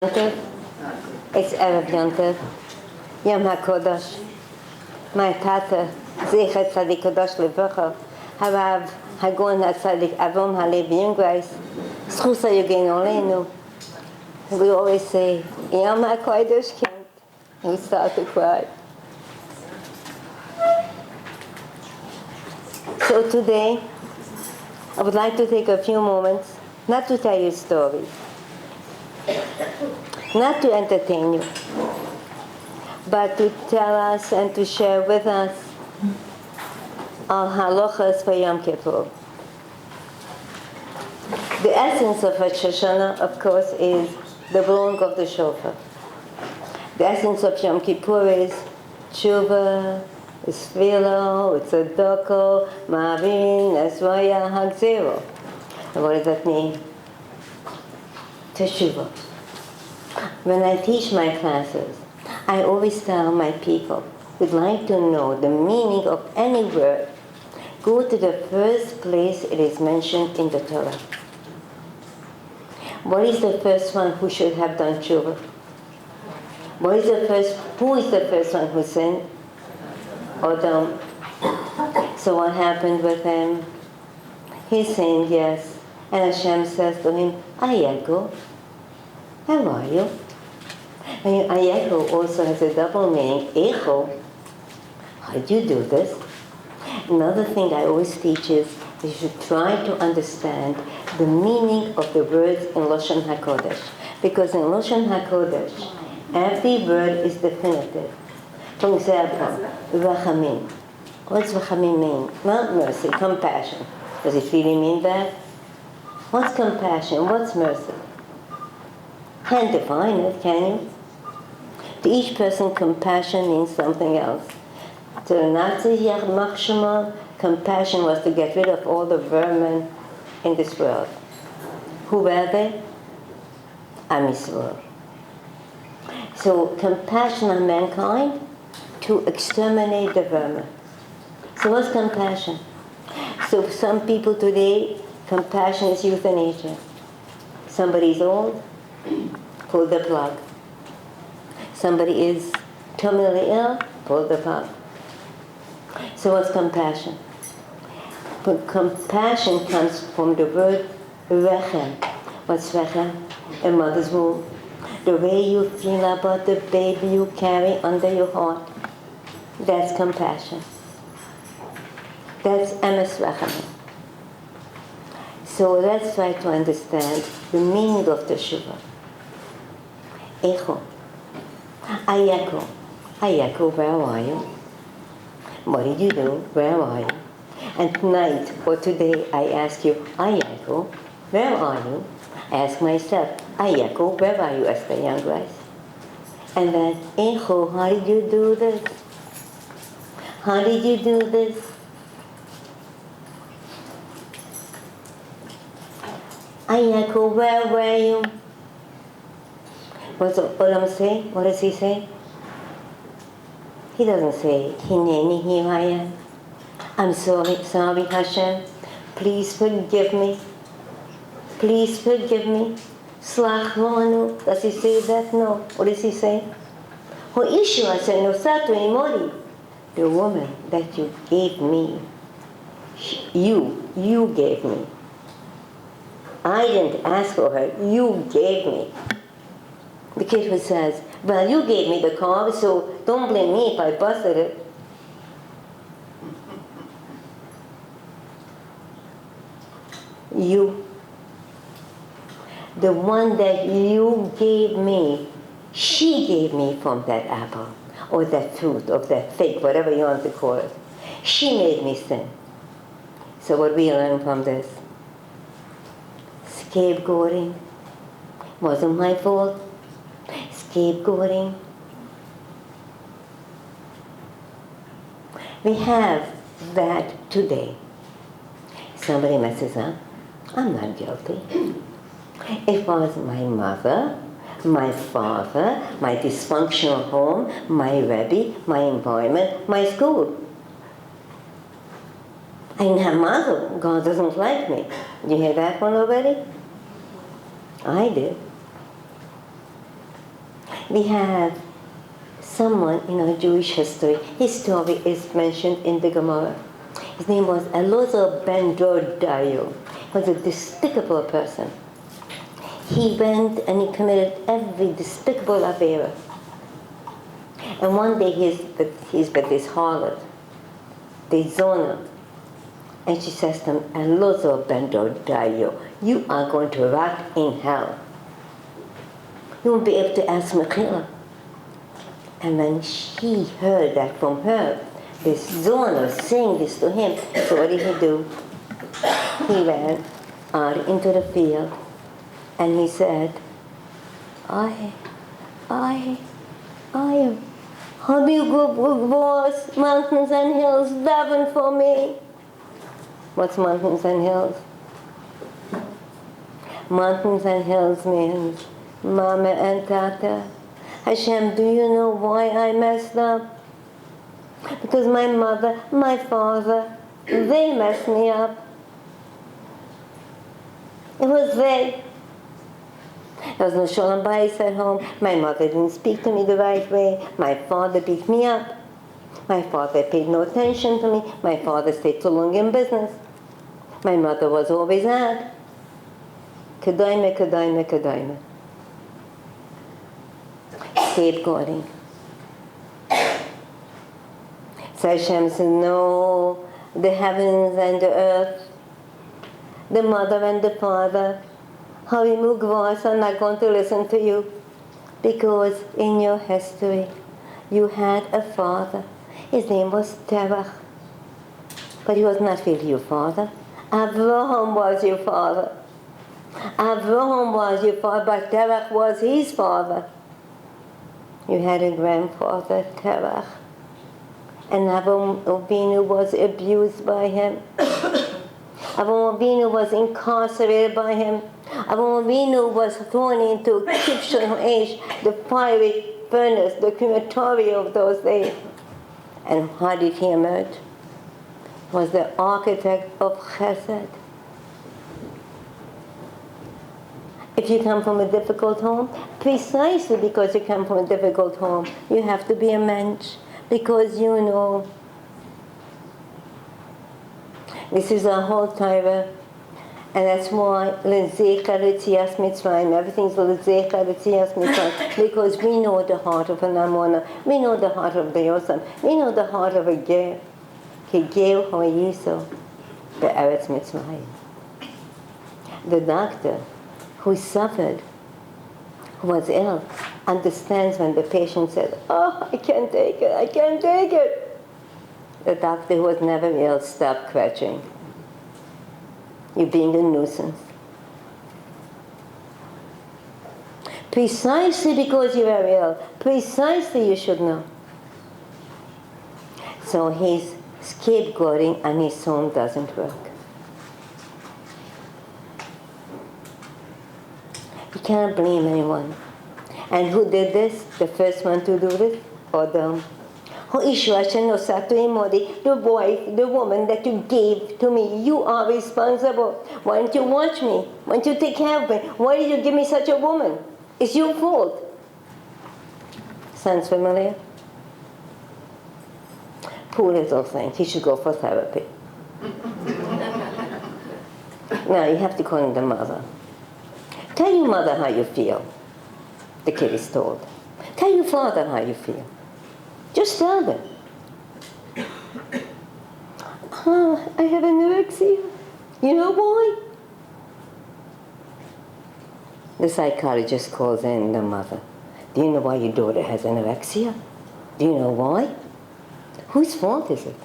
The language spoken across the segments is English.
It's Erev Yontev, Yom HaKodesh. My Tata, Zecher Tzadik Kodosh Levacha, Harav Hagon HaTzadik Avon Halev Jungreis, Zchus HaYogein Oleinu. We always say, Yom HaKodesh Kent. And we start to cry. So today, I would like to take a few moments, not to tell you stories, not to entertain you, but to tell us and to share with us our halachas for Yom Kippur. The essence of Rosh Hashanah, of course, is the blowing of the shofar. The essence of Yom Kippur is Teshuva, Sfilo, Tzedoko, Ma'avin, Esroya, Hagzero. And what does that mean? Teshuva. When I teach my classes, I always tell my people who'd like to know the meaning of any word, go to the first place it is mentioned in the Torah. What is the first one who should have done Teshuva? Who is the first one who sinned? Adam. So what happened with him? He sinned, yes. And Hashem says to him, Ayeko, how are you? And Ayeko also has a double meaning. Echo, how did you do this? Another thing I always teach is you should try to understand the meaning of the words in Lashon HaKodesh. Because in Lashon HaKodesh, every word is definitive. For example, Rachamim. What's Rachamim mean? Not mercy, compassion. Does it really mean that? What's compassion? What's mercy? Can't define it, can you? To each person, compassion means something else. To the Nazi Yamach Shema, compassion was to get rid of all the vermin in this world. Who were they? Am Yisrael. So compassion on mankind, to exterminate the vermin. So what's compassion? So some people today, compassion is euthanasia. Somebody's old, pull the plug. Somebody is terminally ill, pull the plug. So what's compassion? But compassion comes from the word rechem. What's rechem? A mother's womb. The way you feel about the baby you carry under your heart. That's compassion. That's emes rachamim. So let's try to understand the meaning of Teshuva. Echo. Ayeko. Ayeko, where are you? What did you do? Where are you? And tonight or today I ask you, Ayeko, where are you? I ask myself, Ayeko, where are you, Esther Jungreis? And then, Echo, how did you do this? How did you do this? Ayeko, where were you? What's Olam say? What does he say? He doesn't say, Hineni, here I am. I'm sorry, Hashem. Please forgive me. Please forgive me. Slach lanu. Does he say that? No. What does he say? Ho ishu asher nosatu imori. The woman that you gave me. You gave me. I didn't ask for her. You gave me. The kid who says, well, you gave me the car, so don't blame me if I busted it. You. The one that you gave me, she gave me from that apple, or that fruit, or that fig, whatever you want to call it. She made me sin. So what we learn from this? Scapegoating. Wasn't my fault. Scapegoating. We have that today. Somebody messes up. I'm not guilty. It was my mother, my father, my dysfunctional home, my Rebbe, my environment, my school. I didn't have mother. God doesn't like me. Did you hear that one already? I did. We have someone in our Jewish history. His story is mentioned in the Gemara. His name was Elazar ben Dordayo. He was a despicable person. He went and he committed every despicable affair. And one day he's with this harlot, this Zona, and she says to him, Elazar ben Dordayo, you are going to rot in hell. You won't be able to ask Mechila. And when she heard that from her, this Zona saying this to him, so what did he do? He ran out into the field and he said, I am Habib mountains and hills, daven for me. What's mountains and hills? Mountains and hills means Mama and Tata. Hashem, do you know why I messed up? Because my mother, my father, they messed me up. It was they. There was no shalom bayis at home. My mother didn't speak to me the right way. My father beat me up. My father paid no attention to me. My father stayed too long in business. My mother was always out. Kedaime, kedaime, kedaime. Scapegoating. So Hashem said, no, the heavens and the earth, the mother and the father, Harimugvas are not going to listen to you, because in your history you had a father. His name was Terach, but he was not really your father. Avraham was your father. Avraham was your father, but Terach was his father. You had a grandfather, Terach, and Avraham Avinu was abused by him. Avraham Avinu was incarcerated by him. Avraham Avinu was thrown into Kibshon Ha'esh, the fiery furnace, the crematory of those days. And how did he emerge? He was the architect of Chesed. If you come from a difficult home, precisely because you come from a difficult home, you have to be a mensch, because you know. This is our whole Torah, and that's why l'zecher l'tzias mitzrayim, everything's l'zecher l'tzias mitzrayim, because we know the heart of an Amona, we know the heart of the Yosam, we know the heart of a Ger, ki Ger ha'yiso be'eretz Mitzrayim. The doctor who suffered, who was ill, understands when the patient says, oh, I can't take it, I can't take it. The doctor who was never ill stopped scratching. You're being a nuisance. Precisely because you are ill, precisely you should know. So his scapegoating on his own doesn't work. You can't blame anyone. And who did this? The first one to do this? Adam. The wife, the woman that you gave to me, you are responsible. Why don't you watch me? Why don't you take care of me? Why did you give me such a woman? It's your fault. Sounds familiar? Poor little thing. He should go for therapy. Now you have to call him the mother. Tell your mother how you feel. The kid is told. Tell your father how you feel. Just tell them. I have anorexia. You know why? The psychologist calls in the mother. Do you know why your daughter has anorexia? Do you know why? Whose fault is it?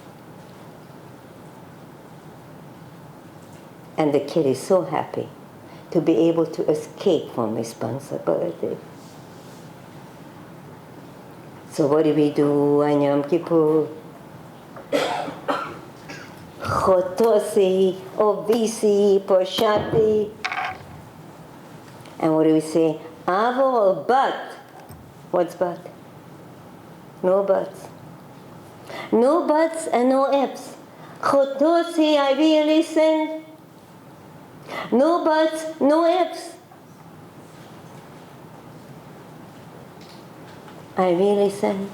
And the kid is so happy to be able to escape from responsibility. So what do we do on Yom Kippur? Chotosi, Ovisi, Poshati. And what do we say? Avo, but. What's but? No buts. No buts and no ifs. Chotosi, I really sinned. No buts, no ifs. I really sinned.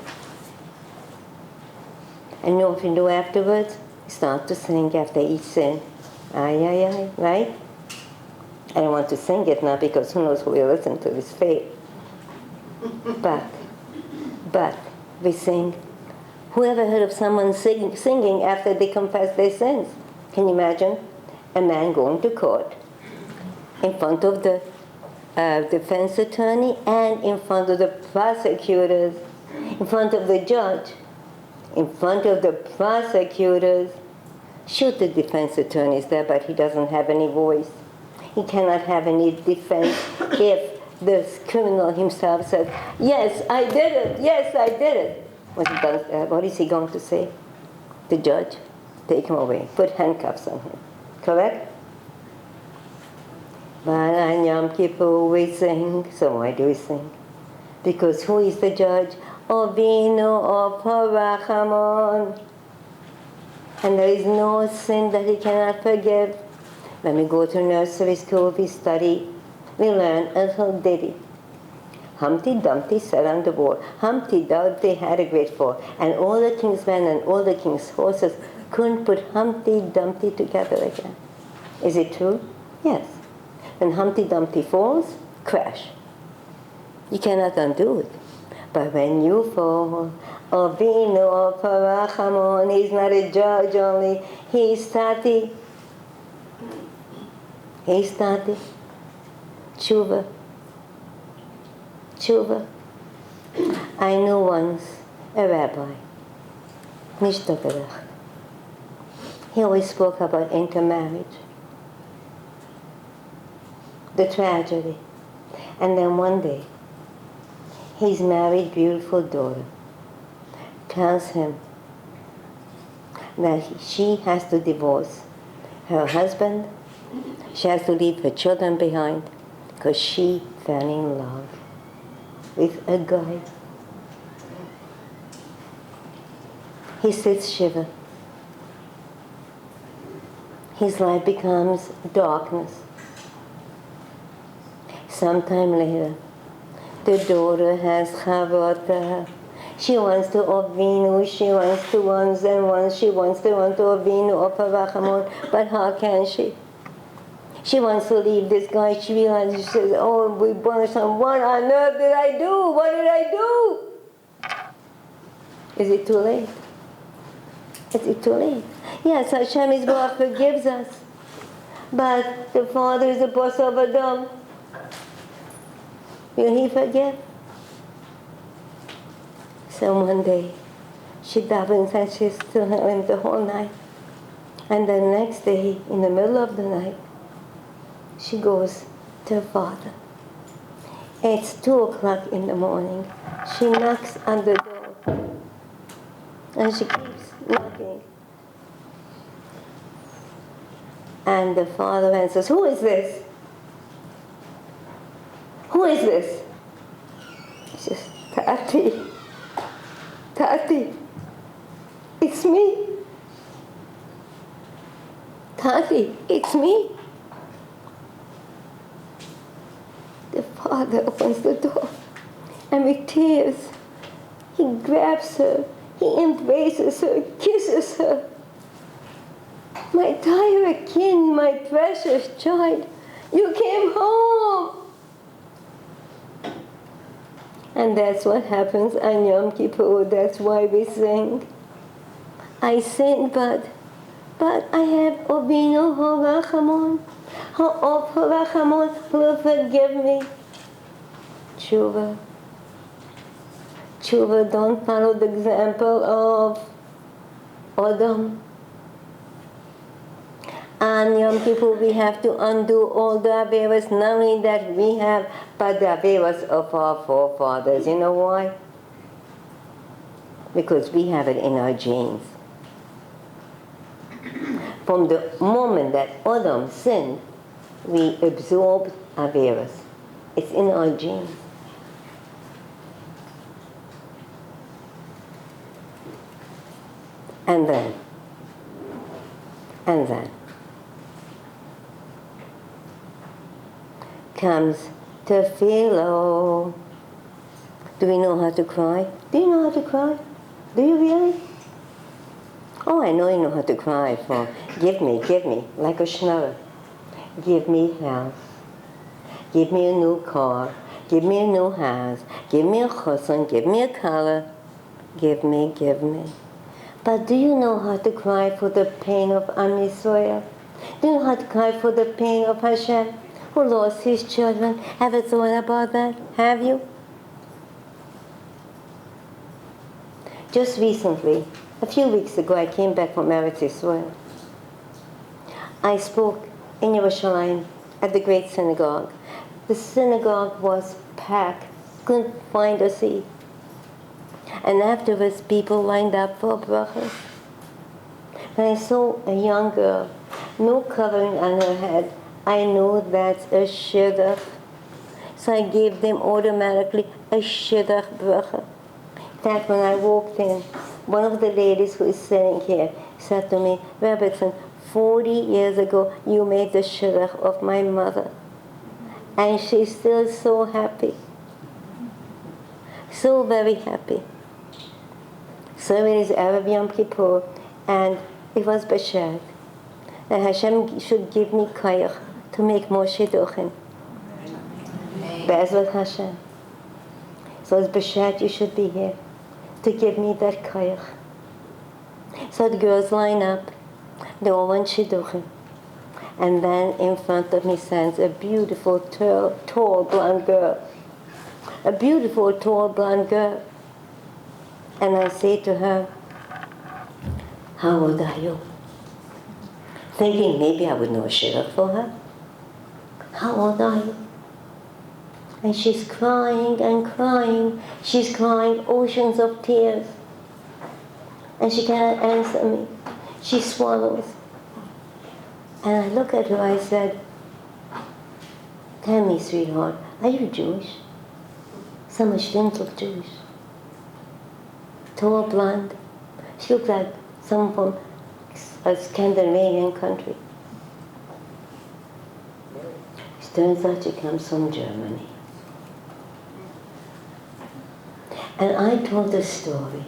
And you know what you do afterwards? Start to sing after each sin. Ay, ay, ay, right? I don't want to sing it now because who knows who will listen to this tape. But we sing. Who ever heard of someone singing after they confess their sins? Can you imagine? A man going to court in front of the defense attorney and in front of the prosecutors, in front of the judge, in front of the prosecutors. Sure, the defense attorney is there, but he doesn't have any voice. He cannot have any defense if the criminal himself says, yes, I did it, yes, I did it. What is he going to say? The judge, take him away, put handcuffs on him. Correct? But on Yom Kippur we sing. So why do we sing? Because who is the judge? Ovinu Oparachamon. And there is no sin that he cannot forgive. When we go to nursery school, we study, we learn a little ditty. Humpty Dumpty sat on the wall. Humpty Dumpty had a great fall. And all the king's men and all the king's horses couldn't put Humpty Dumpty together again. Is it true? Yes. When Humpty Dumpty falls, crash. You cannot undo it. But when you fall, Ovinu Parachamon, he's not a judge only, he's Tati. He's Tati. Teshuva. Teshuva. I knew once a rabbi, Nishtavarach. He always spoke about intermarriage, the tragedy. And then one day, his married, beautiful daughter tells him that she has to divorce her husband, she has to leave her children behind because she fell in love with a guy. He sits shiva. His life becomes darkness. Sometime later, the daughter has chavot to her. She wants to Ovinu, she wants to once and once, she wants to run to Ovinu, Oparachamon, but how can she? She wants to leave this guy. She realizes, she says, oh, we burn some. What on earth did I do? What did I do? Is it too late? Is it too late? Yes, Hashem Yisborach forgives us. But the Father is the boss of Adam. Will He forgive? So one day, she davens and she's still him the whole night. And the next day, in the middle of the night, she goes to her father. It's 2:00 in the morning. She knocks on the door. And she keeps knocking. And the father answers, who is this? Who is this? She says, Tati. Tati. It's me. Tati, it's me. The father opens the door, and with tears, he grabs her, he embraces her, kisses her. My Tyra kin, my precious child, you came home. And that's what happens on Yom Kippur. That's why we sing. I sinned, but I have Ovinu Horachamon. Horachamon will forgive me. Teshuva. Teshuva, don't follow the example of Adam. On Yom Kippur, we have to undo all the Aseres, not only that we have, but the Aseres of our forefathers. You know why? Because we have it in our genes. From the moment that Adam sinned, we absorbed Aseres. It's in our genes. And then comes tefillah. Do we know how to cry? Do you know how to cry? Do you really? Oh, I know you know how to cry for give me, like a schnorrer. Give me health. Give me a new car. Give me a new house. Give me a chusson. Give me a collar. Give me. But do you know how to cry for the pain of Am Yisrael? Do you know how to cry for the pain of Hashem, who lost his children? Have you thought about that? Have you? Just recently, a few weeks ago, I came back from Eretz Yisrael. I spoke in Yerushalayim at the great synagogue. The synagogue was packed, couldn't find a seat. And afterwards, people lined up for brachas. And I saw a young girl, no covering on her head. I knew that's a shidduch. So I gave them automatically a shidduch bracha. In fact, when I walked in, one of the ladies who is sitting here said to me, Rebbetzin, 40 years ago, you made the shidduch of my mother. And she's still so happy. So very happy. So it is Arab Yom Kippur, and it was B'Shat. That Hashem should give me koyach to make more shidduchim. Be'ezrat Hashem. So it's B'Shat, you should be here to give me that koyach. So the girls line up, they all want shidduchim. And then in front of me stands a beautiful, tall, blonde girl. A beautiful, tall, blonde girl. And I say to her, how old are you? Thinking maybe I would know a shidduch for her. How old are you? And she's crying and crying. She's crying oceans of tears. And she cannot answer me. She swallows. And I look at her, I said, tell me, sweetheart, are you Jewish? So much didn't look Jewish. Tall, blonde. She looked like someone from a Scandinavian country. It turns out she comes from Germany. And I told a story.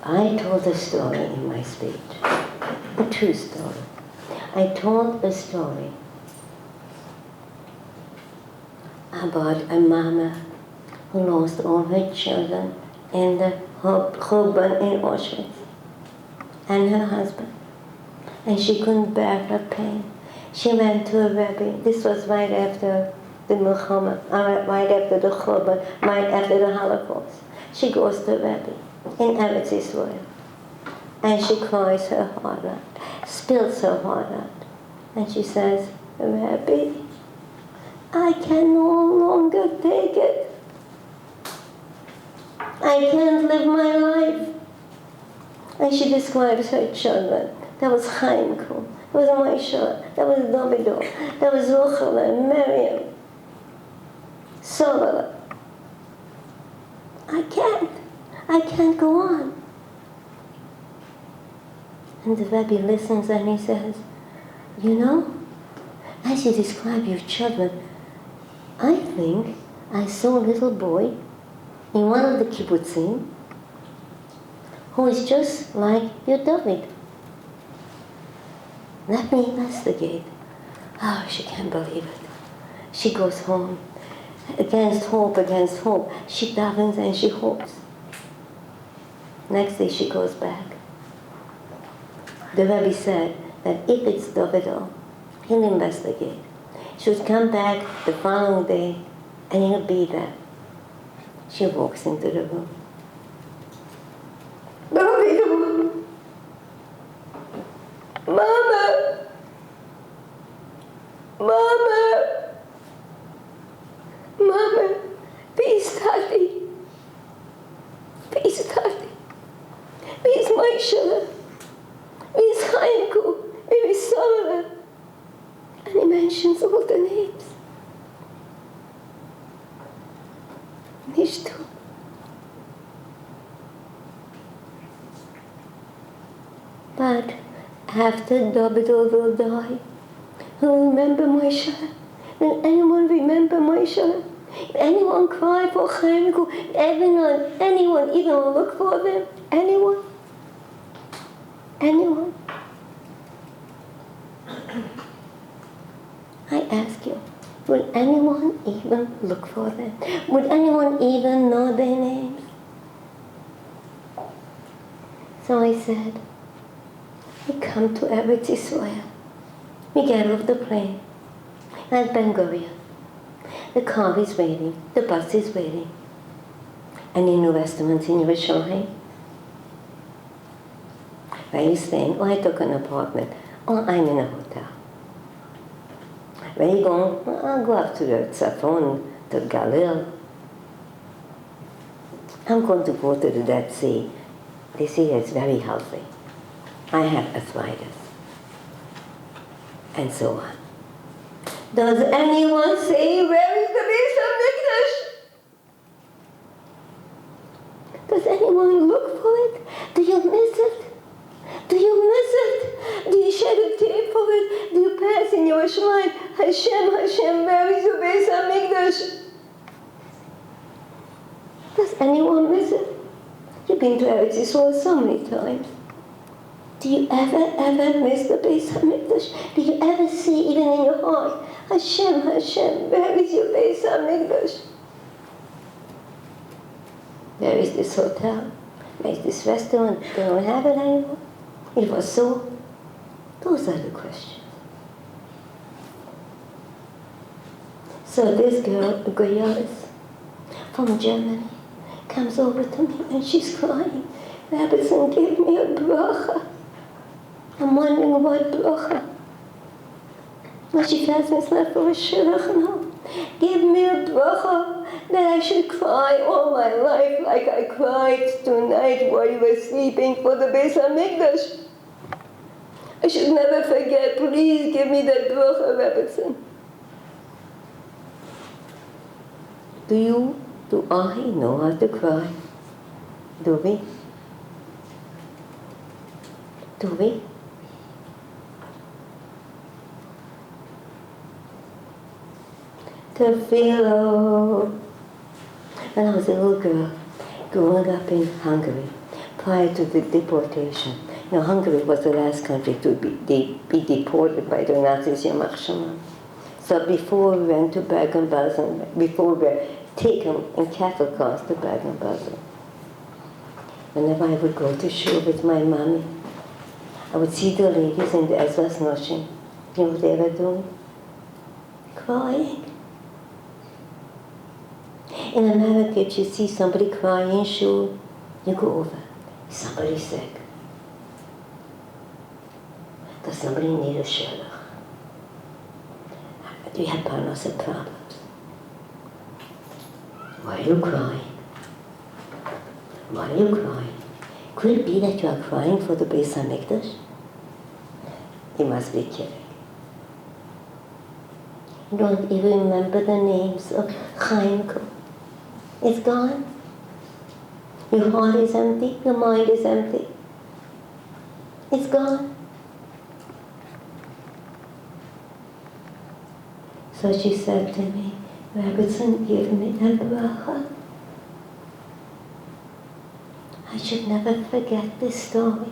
I told a story in my speech. A true story. I told a story about a mama who lost all her children in the Churban in Auschwitz, and her husband. And she couldn't bear her pain. She went to a Rebbe. This was right after the Milchama, right after the Churban, right after the Holocaust. She goes to Rebbe in Eretz Yisrael. And she cries her heart out, spills her heart out. And she says, Rebbe, I can no longer take it. I can't live my life. And she describes her children. That was Chaimku, that was Moshe, that was Davido, that was Ohel and Miriam, Sara. I can't go on. And the Rebbe listens and he says, you know, as you describe your children, I think I saw a little boy in one of the kibbutzim who is just like your David. Let me investigate. Oh, she can't believe it. She goes home. Against hope. She davens and she hopes. Next day she goes back. The Rebbe said that if it's Davido, he'll investigate. She would come back the following day and he'll be there. She walks into the room. Davido! Mama! Peace, Daddy. Peace, Daddy. Peace, Moshe. Peace, Chaimku. Peace, Sara. And he mentions all the names. Nicht. But after Davido will die, who will remember Moshe? Will anyone remember Moshe? Anyone cry for Hanukkah? Anyone even look for them? Anyone? Anyone? I ask you, would anyone even look for them? Would anyone even know their names? So I said, we come to Eretz Israel. We get off the plane at Ben Gurion. The car is waiting, the bus is waiting. Any new restaurants in Yerushalayim? Where are you staying? Oh, I took an apartment. Oh, I'm in a hotel. Where are you going? Well, I'll go up to the Tzafon, to Galil. I'm going to go to the Dead Sea. They say it's very healthy. I have arthritis. And so on. Does anyone say, where is the Beis HaMikdash? Does anyone look for it? Do you miss it? Do you miss it? Do you shed a tear for it? Do you pass in your mind, Hashem, Hashem, where is the Beis HaMikdash? Does anyone miss it? You've been to Eretz Yisrael so many times. Do you ever miss the Beis HaMikdash? Do you ever see, even in your heart, Hashem, Hashem, where is your Beis HaMikdash? Where is this hotel? Where is this restaurant? They don't have it anymore. It was so. Those are the questions. So this girl, Jungreis, from Germany, comes over to me and she's crying. Rebbetzin, give me a bracha. I'm wondering what bracha. But she says it's not for a shidduch, no. Give me a bracha that I should cry all my life like I cried tonight while you were sleeping for the Beis HaMikdash. I should never forget. Please give me that bracha, Rebbetzin. Do I know how to cry? Do we? Do we? Tefillah. When I was a little girl, growing up in Hungary, prior to the deportation. You know, Hungary was the last country to be deported by the Nazis, Yemei. So before we went to Bergen-Belsen, before we were taken in cattle cars to Bergen-Belsen, whenever I would go to shul with my mommy, I would see the ladies in the Ezras Noshim. You know what they were doing? Crying. In America, if you see somebody crying in shul, you go over. Somebody's sick. Does somebody need a shidduch? Do you have parnasa problems? Why are you crying? Why are you crying? Could it be that you are crying for the Beis HaMikdash? You must be kidding. You don't even remember the names of Hanukkah. It's gone. Your heart is empty, your mind is empty. It's gone. So she said to me, Rebbetzin, give me a bracha. I should never forget this story.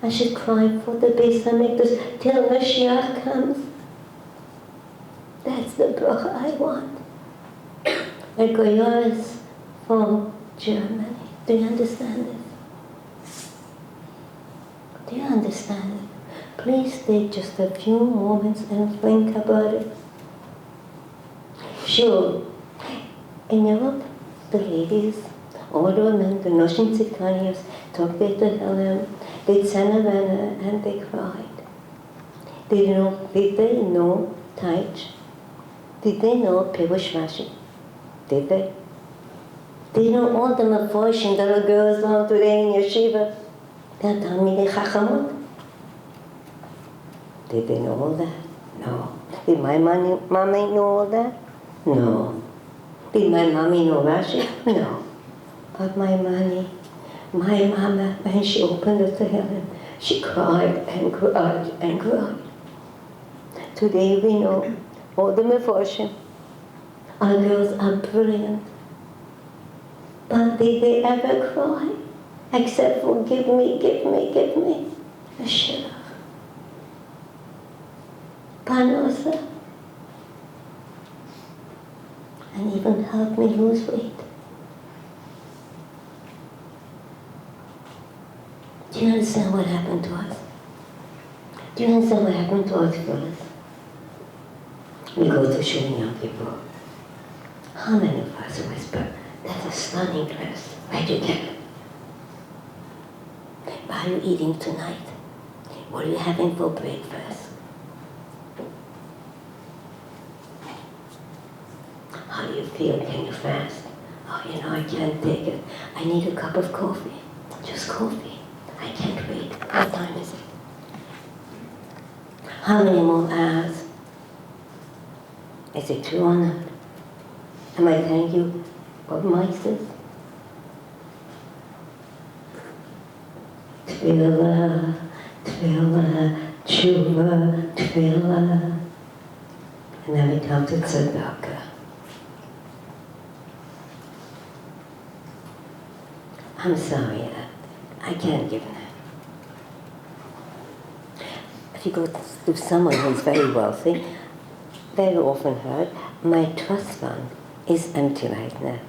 I should cry for the Beis HaMikdash till Mashiach comes. That's the bracha I want. A Jungreis from Germany. Do you understand this? Do you understand it? Please take just a few moments and think about it. Sure, in Europe, the ladies, all the women, the Noshim Tzidkanios, took their Tehillim, they tzanavana, and they cried. Did they know Taich? Did they know Pirush Rashi? Did they? Did they know all the Meforshim that the girls learn today in yeshiva? They're Talmidei Chachamot. Did they know all that? No. Did my mommy know all that? No. Did my mommy know Rashi? No. But my mama, when she opened the Tehillim, she cried and cried and cried. Today we know all the Meforshim, Our girls are brilliant. But did they ever cry? Except for give me, give me, give me. A shidduch. Parnasa. And even help me lose weight. Do you understand what happened to us? Do you understand what happened to us girls? We go to Shul Yom Kippur. How many of us whisper, that's a stunning dress. Where'd you get it? What are you eating tonight? What are you having for breakfast? How do you feel? Can you fast? Oh, I can't take it. I need a cup of coffee. Just coffee. I can't wait. What time is it? How many more hours? Is it true or not? Am I telling you what Mike says? Tefillah, tefillah, teshuva, tefillah. And then we come to tzedakah. I'm sorry, I can't give that. If you go to someone who's very wealthy, very often heard, my trust fund is empty right now.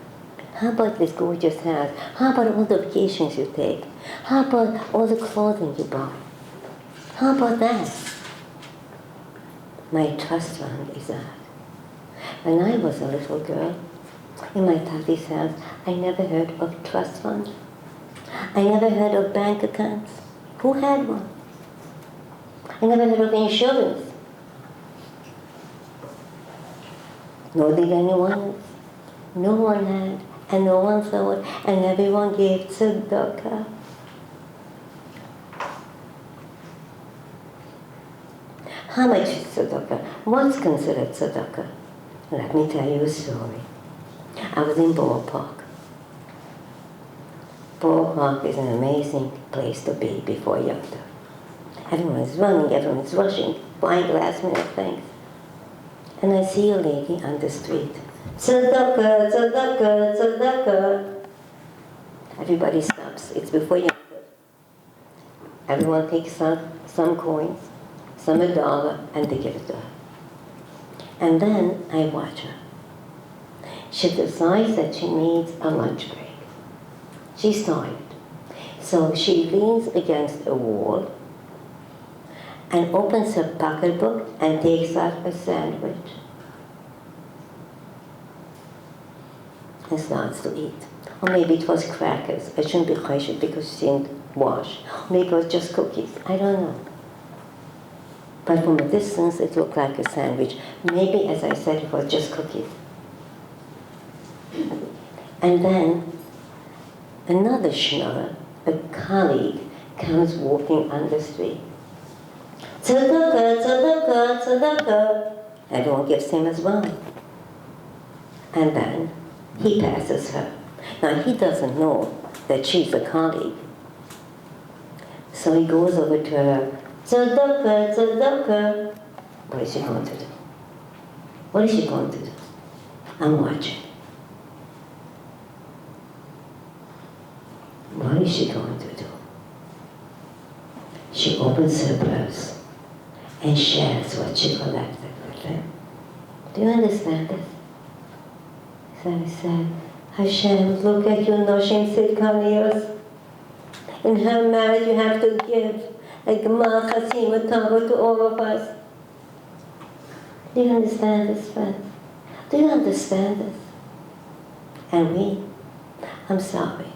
How about this gorgeous house? How about all the vacations you take? How about all the clothing you buy? How about that? My trust fund is out. When I was a little girl, in my tati's house, I never heard of trust fund. I never heard of bank accounts. Who had one? I never heard of insurance. Nor did anyone else. No one had, and no one thought, and everyone gave tzedakah. How much is tzedakah? What's considered tzedakah? Let me tell you a story. I was in Ballpark. Ballpark is an amazing place to be before Yom Tov. Everyone is running, everyone is rushing, buying last-minute things. And I see a lady on the street. Tzedakah, tzedakah, tzedakah. Everybody stops. It's before Yom Tov. Everyone takes some coins, some $1, and they give it to her. And then I watch her. She decides that she needs a lunch break. She's tired. So she leans against a wall and opens her pocketbook and takes out a sandwich and starts to eat. Or maybe it was crackers. I shouldn't be choshed because she didn't wash. Maybe it was just cookies. I don't know. But from a distance, it looked like a sandwich. Maybe, as I said, it was just cookies. And then another schnorrer, a colleague, comes walking on the street. Tzedakah, tzedakah, tzedakah. Everyone gives him as well. And then he passes her. Now he doesn't know that she's a colleague. So he goes over to her. Tzedakah, tzedakah. What is she going to do? What is she going to do? I'm watching. What is she going to do? She opens her blouse and shares what she collected with them. Do you understand this? So I said, Hashem, look at you, Noshim Sidkaniyos. In her marriage, you have to give a Gemar Chasim Tavo to all of us. Do you understand this, friends? Do you understand this? And I'm sorry.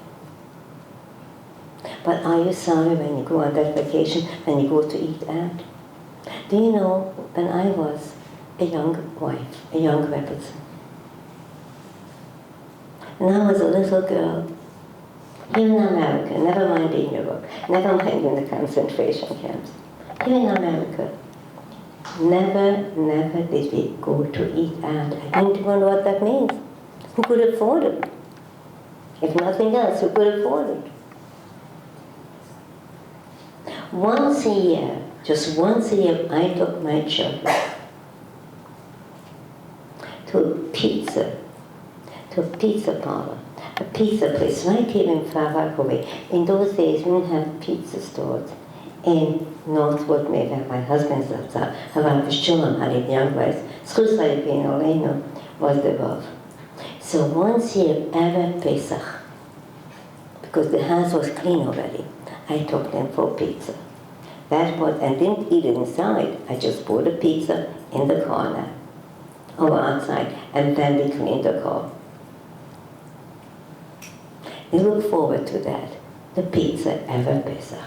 But are you sorry when you go on that vacation and you go to eat out? Do you know, when I was a young wife, a young Rebbetzin, and I was a little girl, here in America, never mind in Europe, never mind in the concentration camps, here in America, never did we go to eat out. I don't even know what that means. Who could afford it? If nothing else, who could afford it? Once a year, just once a year, I took my children to a pizza parlor, a pizza place right here in Far Rockaway. In those days, we didn't have pizza stores in Northwood, maybe my husband's outside, Harav Shulam had it Jungreis, Schusayik in Oleinu was the above. So once a year, Erev Pesach, because the house was clean already, I took them for pizza. That was, and didn't eat it inside. I just bought a pizza in the corner or outside, and then we cleaned the car. We look forward to that, the pizza Erev Pesach.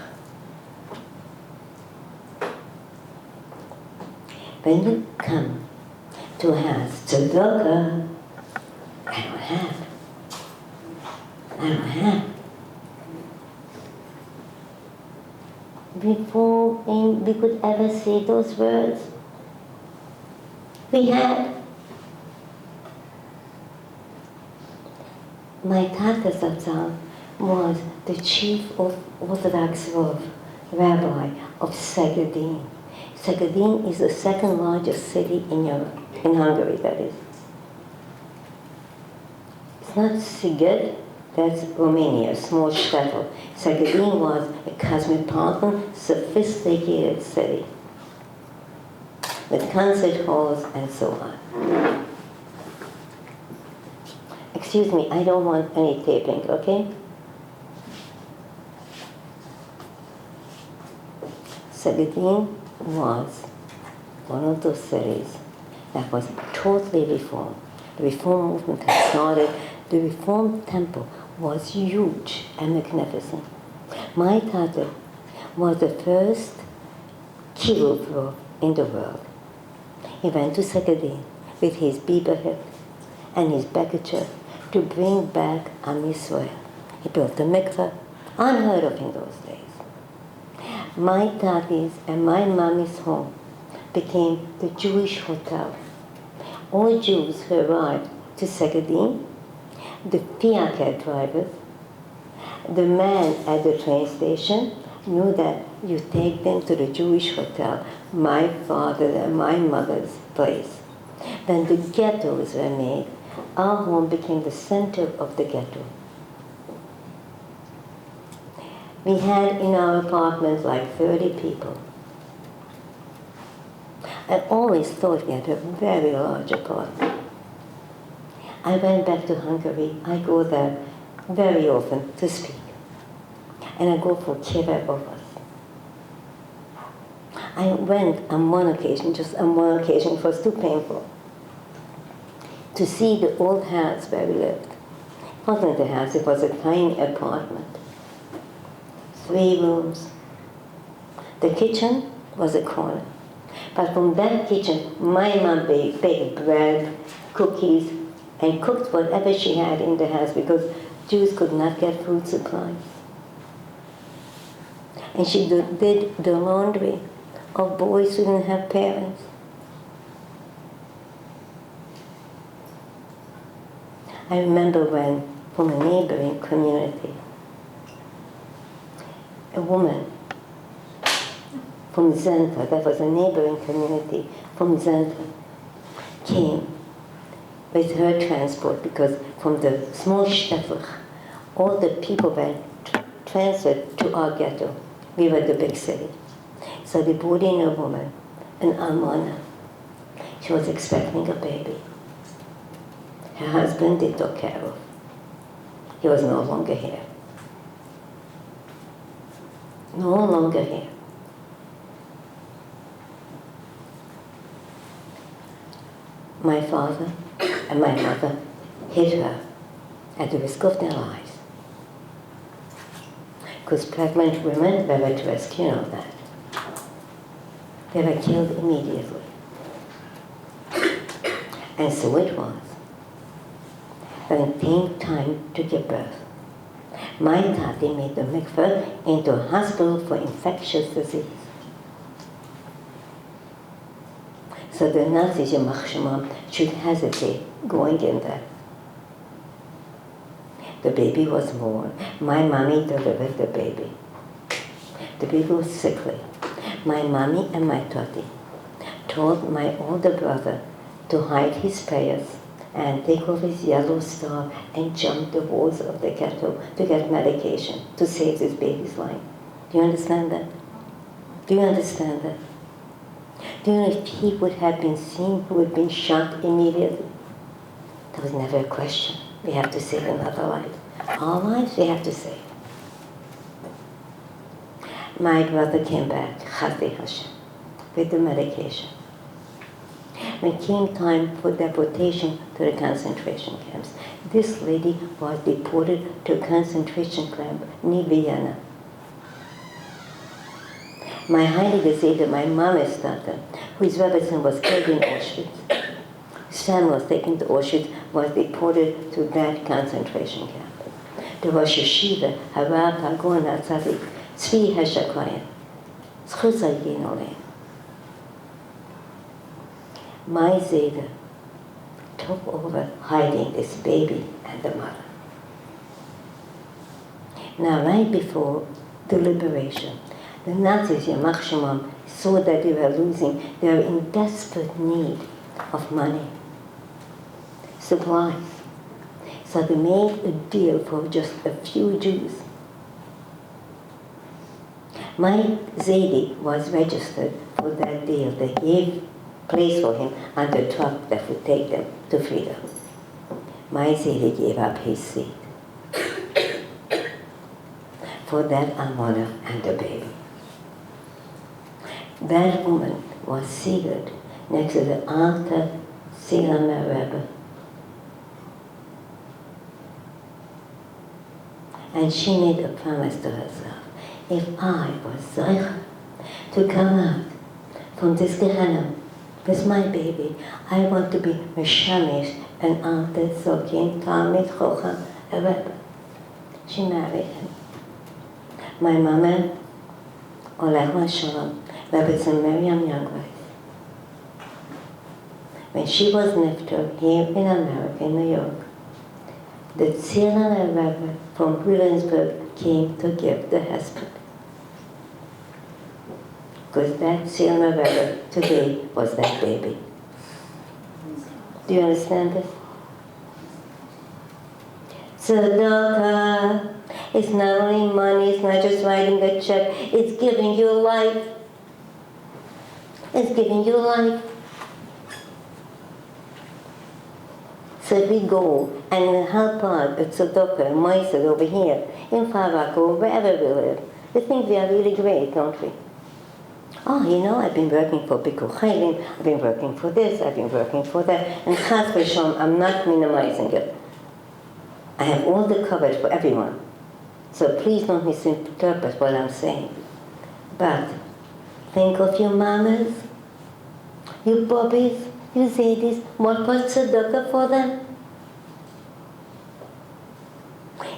When you come to a house, tzedakah, I don't have. Before we could ever say those words, we had. My Tata Zatzal was the chief of Orthodox rabbi of Szegedin. Szegedin is the second largest city in Europe, in Hungary, that is. It's not Szeged, that's Romania, a small shtetl. Szegedin was a cosmopolitan, sophisticated city with concert halls and so on. Excuse me, I don't want any taping, okay? Szegedin was one of those cities that was totally reformed. The reform movement had started. The Reform Temple was huge and magnificent. My Tata was the first kibbutz in the world. He went to Szegedin with his biberhet and his bekercher to bring back Am Yisrael. He built a mikveh, unheard of in those days. My Tati's and my mommy's home became the Jewish hotel. All Jews who arrived to Szegedin, the fiacre drivers, the man at the train station knew that you take them to the Jewish hotel, my father and my mother's place. Then the ghettos were made. Our home became the center of the ghetto. We had in our apartment like 30 people. I always thought we had a very large apartment. I went back to Hungary. I go there very often to speak. And I go for kibbutz of us. I went on one occasion, just on one occasion, it was too painful, to see the old house where we lived. It wasn't a house, it was a tiny apartment. 3 rooms. The kitchen was a corner. But from that kitchen, my mom baked bread, cookies, and cooked whatever she had in the house because Jews could not get food supplies. And she did the laundry of boys who didn't have parents. I remember when, from a neighboring community, a woman from Zenta, that was a neighboring community from Zenta, came with her transport because from the small shtetl, all the people were transferred to our ghetto. We were the big city. So they brought in a woman, an almana. She was expecting a baby. Her husband they took care of. He was no longer here. No longer here. My father and my mother hid her at the risk of their lives. Because pregnant women were at risk, you know that. They were killed immediately. And so it was. When it came time to give birth, my tati made the mikveh into a hospital for infectious disease. So the Nazis, Yemach Shemam, should hesitate going in there. The baby was born. My mommy delivered the baby. The baby was sickly. My mommy and my tati told my older brother, to hide his prayers and take off his yellow star and jump the walls of the ghetto to get medication to save this baby's life. Do you understand that? Do you understand that? Do you know if he would have been seen, he would have been shot immediately? There was never a question. We have to save another life. Our lives, we have to save. My brother came back, Chazdi Hashem, with the medication. When it came time for deportation to the concentration camps, this lady was deported to a concentration camp near Vienna. My Heilige Zeder, my mama's daughter, whose Rebbetzin was killed in Auschwitz, his family was taken to Auschwitz, was deported to that concentration camp. The Rosh Yeshiva, Harav Hagon HaTzadik, Tzvi HaShakoyen, Zchus Hayyin Oleh. My Zeder took over hiding this baby and the mother. Now, right before the liberation, the Nazis, Yamach Shemam, saw that they were losing. They were in desperate need of money, supplies. So they made a deal for just a few Jews. My Zedi was registered for that deal. They gave place for him on the truck that would take them to freedom. My Zedi gave up his seat for that Amona and the baby. That woman was seated next to the altar, Silama Rebbe. And she made a promise to herself, if I was Zeicha to come out from this Gehenna with my baby, I want to be Meshamish and altar Zokin Talmid Chocham Rebbe. She married him. My mama, Ohel Shalom, Rebbetzin Miriam Jungreis. When she was nifter here in America, in New York, the Tzilana Rebbe from Williamsburg came to give the hesped. Because that Tzilana Rebbe today was that baby. Do you understand this? Tzedakah, it's not only money, it's not just writing a check, it's giving you life. It's giving you life. So if we go and help out at Tzedakah, Moised over here, in Farak, or wherever we live, we think we are really great, don't we? Oh, you know, I've been working for Bikur Chaylim, I've been working for this, I've been working for that, and Chas v'Shalom, I'm not minimizing it. I have all the coverage for everyone. So please don't misinterpret what I'm saying. But think of your mamas, your bobbies, your zadis. What was tzedakah for them?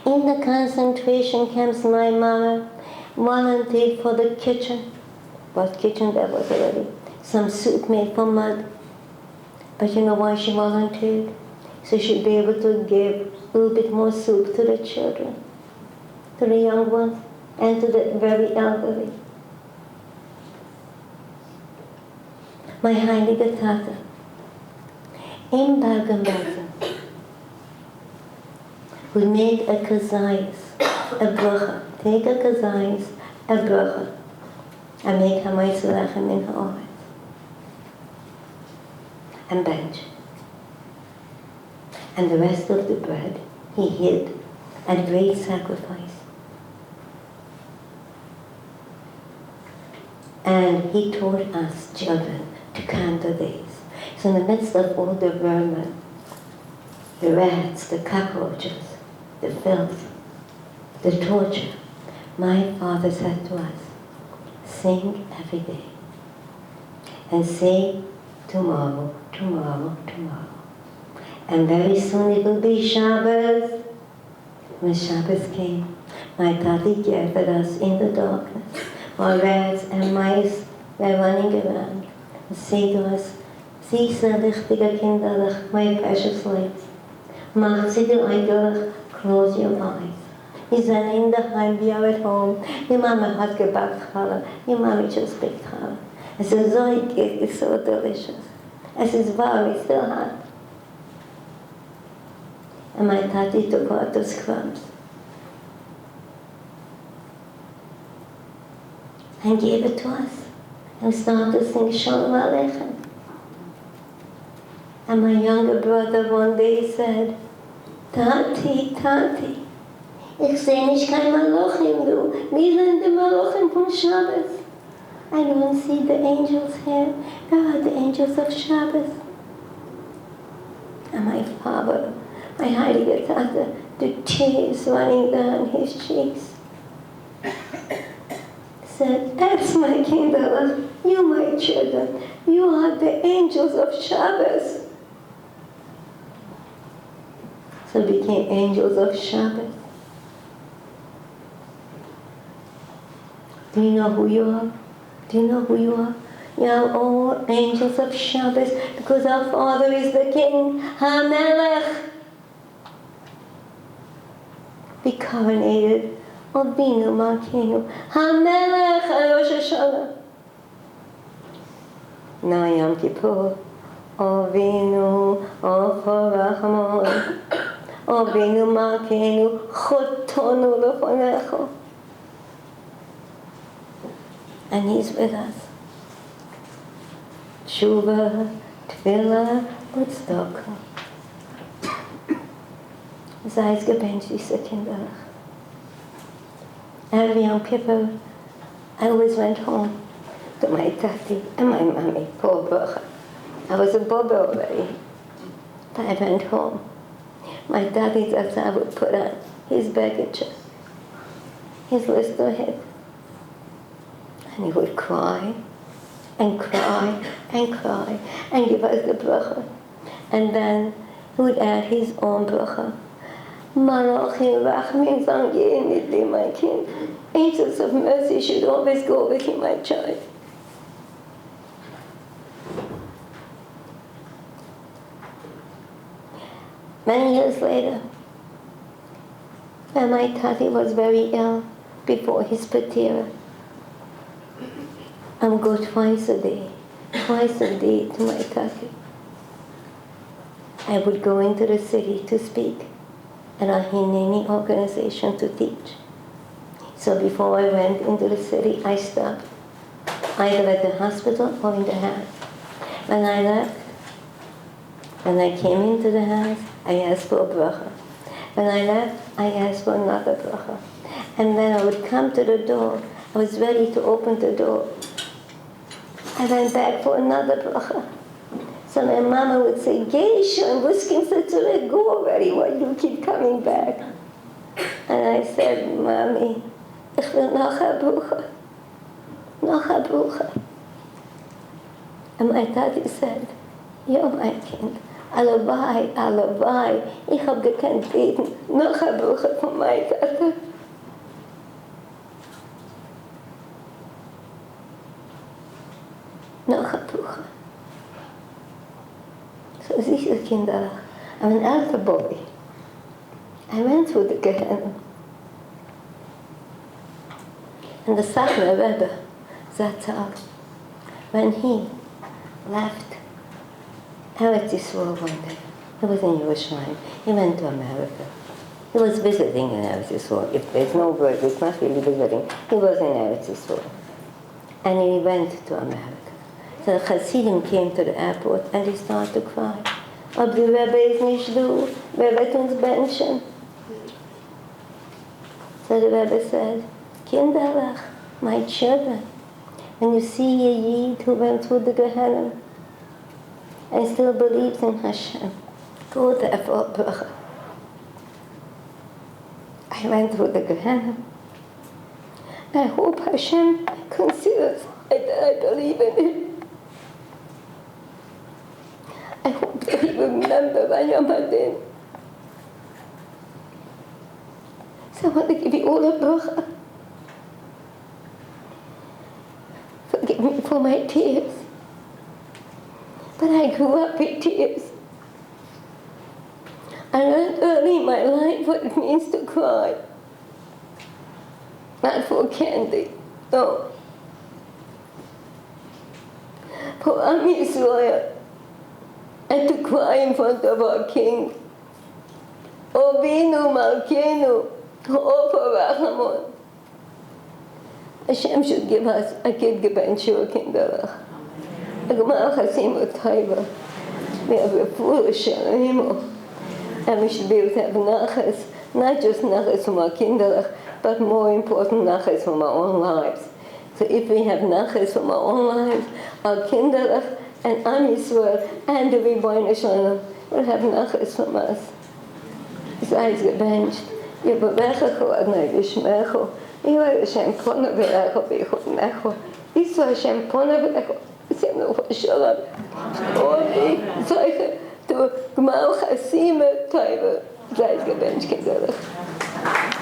In the concentration camps, my mama volunteered for the kitchen. What kitchen there was already? Some soup made from mud. But you know why she volunteered? So she'd be able to give a little bit more soup to the children, to the young ones, and to the very elderly. My Heilige Tata, in Bergen-Belsen, we made a kazayis, a bracha. Take a kazayis, a bracha, and make hamayselachem in ha'oretz. And bench. And the rest of the bread he hid at great sacrifice. And he taught us children to count the days. So in the midst of all the vermin, the rats, the cockroaches, the filth, the torture, my father said to us, sing every day. And say tomorrow, tomorrow, tomorrow. And very soon it will be Shabbos. When Shabbos came, my daddy gathered us in the darkness, while rats and mice were running around, and said to us, Zisa lichtige kinderlich, my precious lights. Mach sie dir eindeutig, close your eyes. Wir sind in the home, we are at home. Your mama hat gebackt challah, your mommy just baked challah. I said, Zoe, it's so delicious. I says, wow, it's still hot. And my tati took out those crumbs and gave it to us and started to sing Shalom Aleichem. And my younger brother one day said, Tati, Tati, ich sehe nicht kein Malachim, du. Wie sind die Malachim von Shabbos? I don't see the angels here. God, the angels of Shabbos. And my father, my Heilige Tate, the tears running down his cheeks, said, that's my Kinder, you my children, you are the angels of Shabbos. So we became angels of Shabbos. Do you know who you are? Do you know who you are? You are all angels of Shabbos because our Father is the King, HaMelech. Be coronated, Avinu Malkeinu, HaMelech HaRosh Hashanah. Now Yom Kippur, Avinu Ofer Rachman, Avinu Malkeinu, Chotonu Lefonecho. And He's with us. Teshuva, Tefillah, und Tzedakah. Sei es gebencht, diese Kinder. Every Yom Kippur, I always went home to my tati and my mommy, poor Baruch. I was a bobber already, but I went home. My daddy Zatzah would put on his baggage, his lister head, and he would cry and cry and cry and give us the bracha. And then he would add his own bracha. Malachim Rachmin Zangin Nidli, my king. Angels of mercy should always go with you, my child. Many years later, when my tati was very ill before his patira, I would go twice a day to my tati. I would go into the city to speak at a Hineni organization to teach. So before I went into the city, I stopped either at the hospital or in the house. When I left, when I came into the house, I asked for a bracha. When I left, I asked for another bracha. And then I would come to the door. I was ready to open the door. I went back for another bracha. So my mama would say, Geh schon, wo kommst du zurück? Go already, why do you keep coming back? And I said, Mommy, ich will noch a bracha. Noch a bracha. And my tati said, Ja, mein Kind, alleweil, ich hab gekannt beten, noch a bracha von meiner Tata. Noch a bracha. So sicher, Kinder, I'm an elder boy. I went through the Gehenna. And the Sachner Rebbe, Zatzal, when he left Eretz Yisrael one day, he was in Yerushalayim, he went to America. He was visiting in Eretz Yisrael. If there's no word, it's not really visiting. He was in Eretz Yisrael. And he went to America. So the Hasidim came to the airport and they started to cry. Aber the Rebbe is nicht du, wer wird uns benchen? So the Rebbe said, Kinderlach, my children, when you see a Yid who went through the Gehenna and still believes in Hashem, go there for a bracha. I went through the Gehenna. I hope Hashem considers that I believe in Him. I hope that He will remember Vayom Hadin. So I want to give you all a bracha. Forgive me for my tears. But I grew up with tears. I learned early in my life what it means to cry. Not for candy, no. For Am Yisrael. and to cry in front of our King. Ovinu Malkeinu, Opa Rachamon. Hashem should give us a kid geben kinderach. A gmar chasim utayva. We have a foolish shalimo. And we should be able to have nachas, not just nachas from our kinderach, but more important nachas from our own lives. So if we have nachas from our own lives, our kinderach and Am Yisrael and the Rebbeinu Shalom will have nachas from us. Sei es gebencht. Yevarechechu Adonai v'shmechu. Yehu Hashem ponu v'lecho v'yichunecho. Yisu Hashem ponu v'lecho. Yitzenu v'shalom. Ovi zeiche to gmal chasim taiva. Sei es gebencht kinderach.